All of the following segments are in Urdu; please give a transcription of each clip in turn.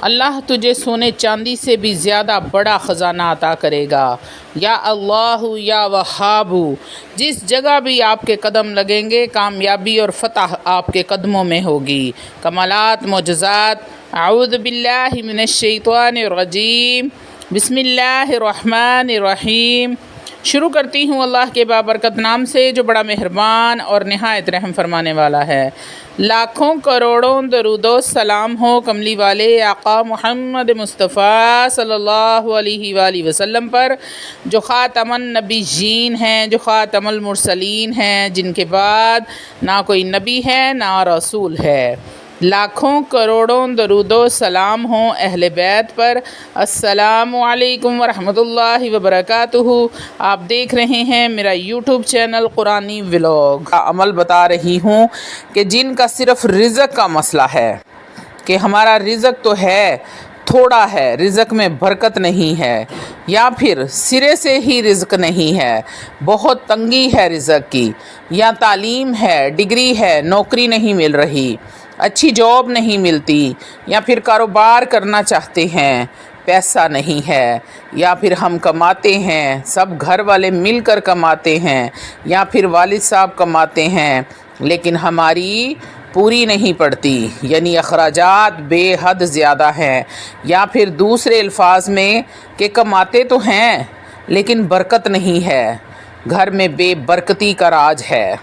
اللہ تجھے سونے چاندی سے بھی زیادہ بڑا خزانہ عطا کرے گا۔ یا اللہ یا وہاب، جس جگہ بھی آپ کے قدم لگیں گے کامیابی اور فتح آپ کے قدموں میں ہوگی۔ کمالات معجزات۔ اعوذ باللہ من الشیطان الرجیم، بسم اللہ الرحمن الرحیم۔ شروع کرتی ہوں اللہ کے بابرکت نام سے جو بڑا مہربان اور نہایت رحم فرمانے والا ہے۔ لاکھوں کروڑوں درود و سلام ہو کملی والے آقا محمد مصطفیٰ صلی اللہ علیہ وآلہ وسلم پر، جو خاتم النبیین ہیں، جو خاتم المرسلین ہیں، جن کے بعد نہ کوئی نبی ہے نہ رسول ہے۔ لاکھوں کروڑوں درود و سلام ہوں اہل بیت پر۔ السلام علیکم ورحمۃ اللہ وبرکاتہ۔ آپ دیکھ رہے ہیں میرا یوٹیوب چینل قرآنی ولاگ۔ عمل بتا رہی ہوں کہ جن کا صرف رزق کا مسئلہ ہے کہ ہمارا رزق تو ہے تھوڑا ہے، رزق میں برکت نہیں ہے، یا پھر سرے سے ہی رزق نہیں ہے، بہت تنگی ہے رزق کی، یا تعلیم ہے، ڈگری ہے، نوکری نہیں مل رہی، اچھی جاب نہیں ملتی، یا پھر کاروبار کرنا چاہتے ہیں پیسہ نہیں ہے، یا پھر ہم کماتے ہیں سب گھر والے مل کر کماتے ہیں، یا پھر والد صاحب کماتے ہیں لیکن ہماری پوری نہیں پڑتی، یعنی اخراجات بے حد زیادہ ہیں، یا پھر دوسرے الفاظ میں کہ کماتے تو ہیں لیکن برکت نہیں ہے، گھر میں بے برکتی کا راج ہے۔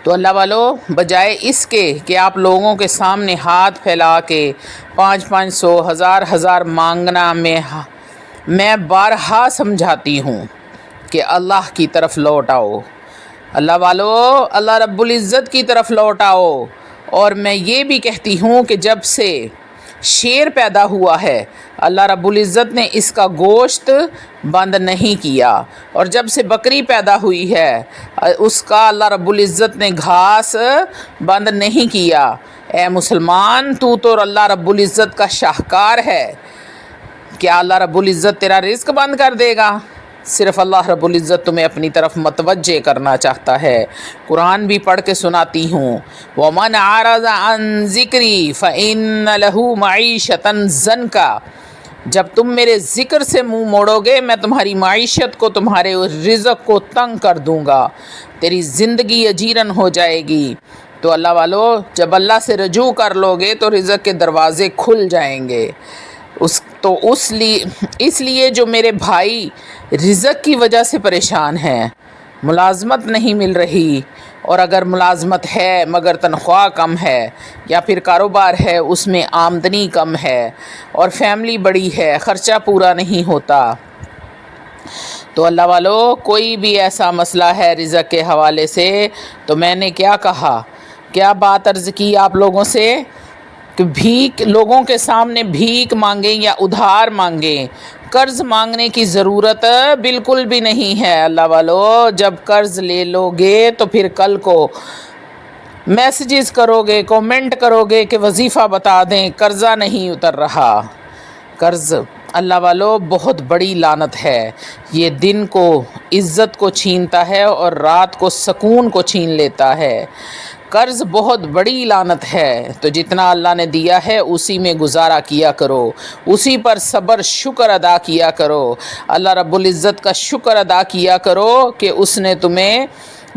تو اللہ والو، بجائے اس کے کہ آپ لوگوں کے سامنے ہاتھ پھیلا کے 500 1000 مانگنا، میں بارہا سمجھاتی ہوں کہ اللہ کی طرف لوٹ آؤ، اللہ والو، اللہ رب العزت کی طرف لوٹ آؤ۔ اور میں یہ بھی کہتی ہوں کہ جب سے شیر پیدا ہوا ہے اللہ رب العزت نے اس کا گوشت بند نہیں کیا، اور جب سے بکری پیدا ہوئی ہے اس کا اللہ رب العزت نے گھاس بند نہیں کیا۔ اے مسلمان، تو اللہ رب العزت کا شاہکار ہے، کیا اللہ رب العزت تیرا رزق بند کر دے گا؟ صرف اللہ رب العزت تمہیں اپنی طرف متوجہ کرنا چاہتا ہے۔ قرآن بھی پڑھ کے سناتی ہوں، وَمَنْ عَرَضَ عَنْ ذِكْرِي فَإِنَّ لَهُ مَعِيشَةً ضَنْكَ، جب تم میرے ذکر سے منہ موڑو گے میں تمہاری معیشت کو، تمہارے رزق کو تنگ کر دوں گا، تیری زندگی اجیرن ہو جائے گی۔ تو اللہ والو، جب اللہ سے رجوع کر لو گے تو رزق کے دروازے کھل جائیں گے۔ اس لیے جو میرے بھائی رزق کی وجہ سے پریشان ہیں، ملازمت نہیں مل رہی، اور اگر ملازمت ہے مگر تنخواہ کم ہے، یا پھر کاروبار ہے اس میں آمدنی کم ہے، اور فیملی بڑی ہے، خرچہ پورا نہیں ہوتا، تو اللہ والو، کوئی بھی ایسا مسئلہ ہے رزق کے حوالے سے، تو میں نے کیا کہا، کیا بات عرض کی آپ لوگوں سے کہ لوگوں کے سامنے بھیک مانگیں یا ادھار مانگیں، قرض مانگنے کی ضرورت بالکل بھی نہیں ہے۔ اللہ والو، جب قرض لے لو گے تو پھر کل کو میسیجز کرو گے، کومنٹ کرو گے کہ وظیفہ بتا دیں، قرضہ نہیں اتر رہا۔ قرض اللہ والو بہت بڑی لعنت ہے، یہ دن کو عزت کو چھینتا ہے اور رات کو سکون کو چھین لیتا ہے۔ قرض بہت بڑی لعنت ہے، تو جتنا اللہ نے دیا ہے اسی میں گزارا کیا کرو، اسی پر صبر شکر ادا کیا کرو، اللہ رب العزت کا شکر ادا کیا کرو کہ اس نے تمہیں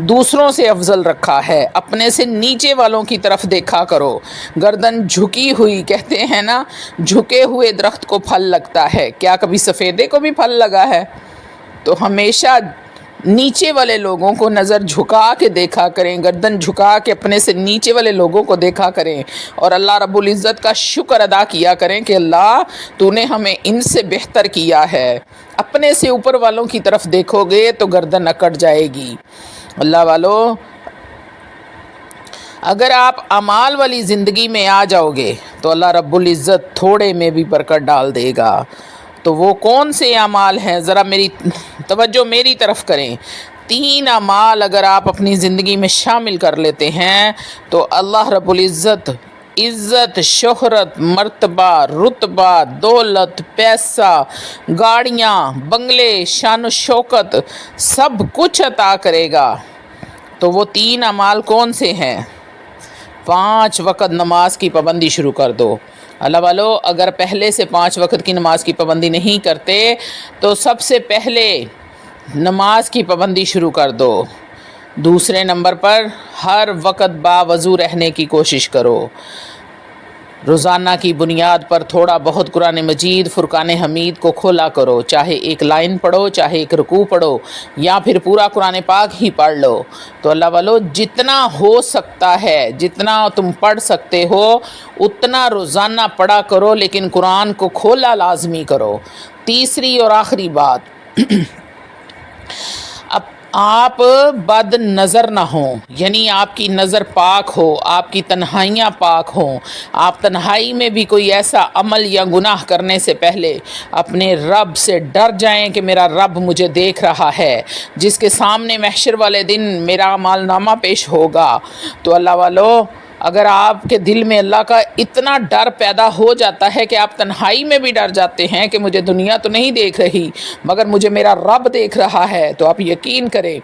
دوسروں سے افضل رکھا ہے، اپنے سے نیچے والوں کی طرف دیکھا کرو۔ گردن جھکی ہوئی، کہتے ہیں نا، جھکے ہوئے درخت کو پھل لگتا ہے، کیا کبھی سفیدے کو بھی پھل لگا ہے؟ تو ہمیشہ نیچے والے لوگوں کو نظر جھکا کے دیکھا کریں، گردن جھکا کے اپنے سے نیچے والے لوگوں کو دیکھا کریں، اور اللہ رب العزت کا شکر ادا کیا کریں کہ اللہ تو نے ہمیں ان سے بہتر کیا ہے۔ اپنے سے اوپر والوں کی طرف دیکھو گے تو گردن اکڑ جائے گی۔ اللہ والو، اگر آپ اعمال والی زندگی میں آ جاؤ گے تو اللہ رب العزت تھوڑے میں بھی برکت ڈال دے گا۔ تو وہ کون سے اعمال ہیں، ذرا میری توجہ میری طرف کریں۔ 3 اعمال اگر آپ اپنی زندگی میں شامل کر لیتے ہیں تو اللہ رب العزت عزت، شہرت، مرتبہ، رتبہ، دولت، پیسہ، گاڑیاں، بنگلے، شان و شوکت سب کچھ عطا کرے گا۔ تو وہ 3 اعمال کون سے ہیں؟ 5 وقت نماز کی پابندی شروع کر دو، اللہ والو اگر پہلے سے 5 وقت کی نماز کی پابندی نہیں کرتے تو سب سے پہلے نماز کی پابندی شروع کر دو. دوسرے نمبر پر ہر وقت باوضو رہنے کی کوشش کرو. روزانہ کی بنیاد پر تھوڑا بہت قرآن مجید فرقان حمید کو کھولا کرو، چاہے ایک لائن پڑھو، چاہے ایک رکوع پڑھو، یا پھر پورا قرآن پاک ہی پڑھ لو. تو اللہ والو جتنا ہو سکتا ہے، جتنا تم پڑھ سکتے ہو اتنا روزانہ پڑھا کرو، لیکن قرآن کو کھولا لازمی کرو. تیسری اور آخری بات، اب آپ بد نظر نہ ہوں، یعنی آپ کی نظر پاک ہو، آپ کی تنہائیاں پاک ہوں. آپ تنہائی میں بھی کوئی ایسا عمل یا گناہ کرنے سے پہلے اپنے رب سے ڈر جائیں کہ میرا رب مجھے دیکھ رہا ہے، جس کے سامنے محشر والے دن میرا اعمال نامہ پیش ہوگا. تو اللہ والو اگر آپ کے دل میں اللہ کا اتنا ڈر پیدا ہو جاتا ہے کہ آپ تنہائی میں بھی ڈر جاتے ہیں کہ مجھے دنیا تو نہیں دیکھ رہی مگر مجھے میرا رب دیکھ رہا ہے، تو آپ یقین کریں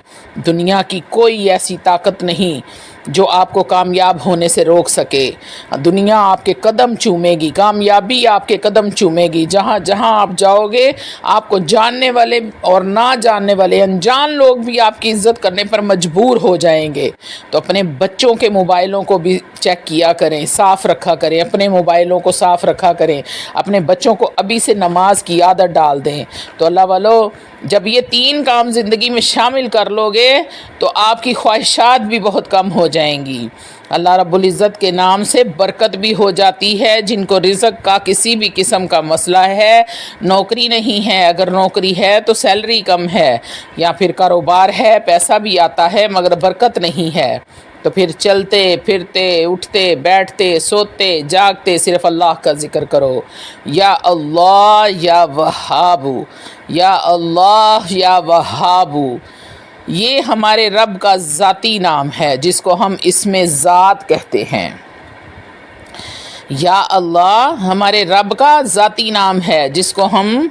دنیا کی کوئی ایسی طاقت نہیں جو آپ کو کامیاب ہونے سے روک سکے. دنیا آپ کے قدم چومے گی، کامیابی آپ کے قدم چومے گی. جہاں جہاں آپ جاؤ گے آپ کو جاننے والے اور نہ جاننے والے انجان لوگ بھی آپ کی عزت کرنے پر مجبور ہو جائیں گے. تو اپنے بچوں کے موبائلوں کو بھی چیک کیا کریں، صاف رکھا کریں، اپنے موبائلوں کو صاف رکھا کریں، اپنے بچوں کو ابھی سے نماز کی عادت ڈال دیں. تو اللہ والو جب یہ 3 کام زندگی میں شامل کر لو گے تو آپ کی خواہشات بھی بہت کم ہو جائیں گی. اللہ رب العزت کے نام سے برکت بھی ہو جاتی ہے. جن کو رزق کا کسی بھی قسم کا مسئلہ ہے، نوکری نہیں ہے، اگر نوکری ہے تو سیلری کم ہے، یا پھر کاروبار ہے پیسہ بھی آتا ہے مگر برکت نہیں ہے، تو پھر چلتے پھرتے اٹھتے بیٹھتے سوتے جاگتے صرف اللہ کا ذکر کرو. یا اللہ یا وہاب، یا اللہ یا وہاب، یہ ہمارے رب کا ذاتی نام ہے جس کو ہم اسم ذات کہتے ہیں. یا اللہ ہمارے رب کا ذاتی نام ہے جس کو ہم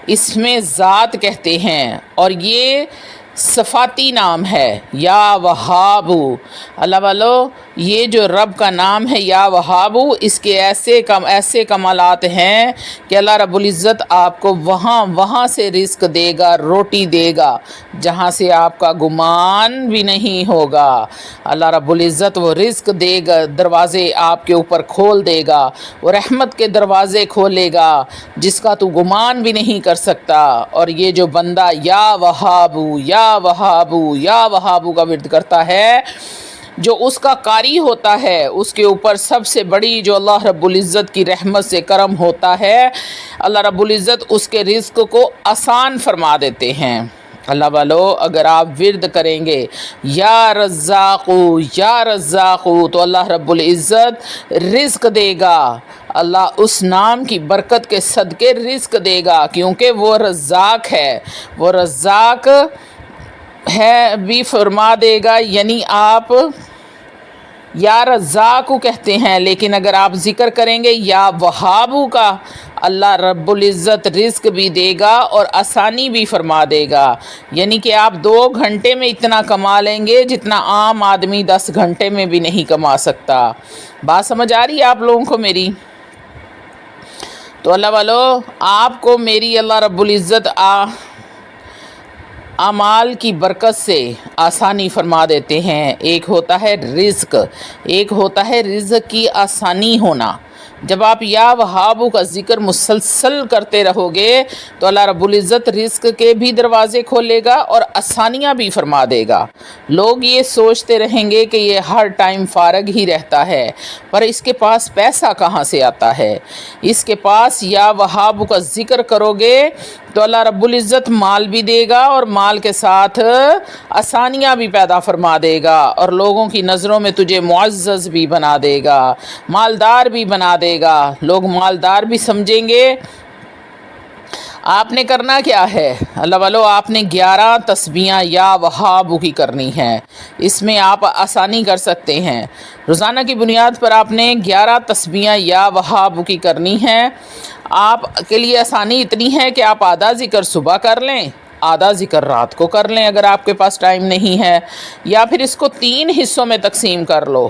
اسم ذات کہتے ہیں، اور یہ صفاتی نام ہے یا وہاب. اللہ والو یہ جو رب کا نام ہے یا وہاب، اس کے ایسے کمالات ہیں کہ اللہ رب العزت آپ کو وہاں سے رزق دے گا، روٹی دے گا جہاں سے آپ کا گمان بھی نہیں ہوگا. اللہ رب العزت وہ رزق دے گا، دروازے آپ کے اوپر کھول دے گا، وہ رحمت کے دروازے کھولے گا جس کا تو گمان بھی نہیں کر سکتا. اور یہ جو بندہ یا وہاب یا وہابو یا وہابو کا ورد کرتا ہے، جو اس کا قاری ہوتا ہے اس کے اوپر سب سے بڑی جو اللہ رب العزت کی رحمت سے کرم ہوتا ہے، اللہ رب العزت اس کے رزق کو آسان فرما دیتے ہیں. اللہ والو اگر آپ ورد کریں گے یا رزاقو تو اللہ رب العزت رزق دے گا. اللہ اس نام کی برکت کے صدقے رزق دے گا، کیونکہ وہ رزاق ہے، وہ رزاق ہے بھی فرما دے گا. یعنی آپ یا رزاق کہتے ہیں، لیکن اگر آپ ذکر کریں گے یا وہابو کا، اللہ رب العزت رزق بھی دے گا اور آسانی بھی فرما دے گا. یعنی کہ آپ 2 گھنٹے میں اتنا کما لیں گے جتنا عام آدمی 10 گھنٹے میں بھی نہیں کما سکتا. بات سمجھ آ رہی ہے آپ لوگوں کو میری؟ تو اللہ والو آپ کو میری اللہ رب العزت اعمال کی برکت سے آسانی فرما دیتے ہیں. ایک ہوتا ہے رزق، ایک ہوتا ہے رزق کی آسانی ہونا. جب آپ یا وہابو کا ذکر مسلسل کرتے رہو گے تو اللہ رب العزت رزق کے بھی دروازے کھولے گا اور آسانیاں بھی فرما دے گا. لوگ یہ سوچتے رہیں گے کہ یہ ہر ٹائم فارغ ہی رہتا ہے، پر اس کے پاس پیسہ کہاں سے آتا ہے؟ اس کے پاس یا وہابو کا ذکر کرو گے تو اللہ رب العزت مال بھی دے گا اور مال کے ساتھ آسانیاں بھی پیدا فرما دے گا، اور لوگوں کی نظروں میں تجھے معزز بھی بنا دے گا، مالدار بھی بنا دے گا. لوگ مالدار بھی سمجھیں گے. آپ نے کرنا کیا ہے اللہ والو؟ آپ نے 11 تسبیحاں یا وہابو کی کرنی ہے. اس میں آپ آسانی کر سکتے ہیں. روزانہ کی بنیاد پر آپ نے 11 تسبیحاں یا وہابو کی کرنی ہے. آپ کے لیے آسانی اتنی ہے کہ آپ آدھا ذکر صبح کر لیں، آدھا ذکر رات کو کر لیں اگر آپ کے پاس ٹائم نہیں ہے، یا پھر اس کو 3 حصوں میں تقسیم کر لو.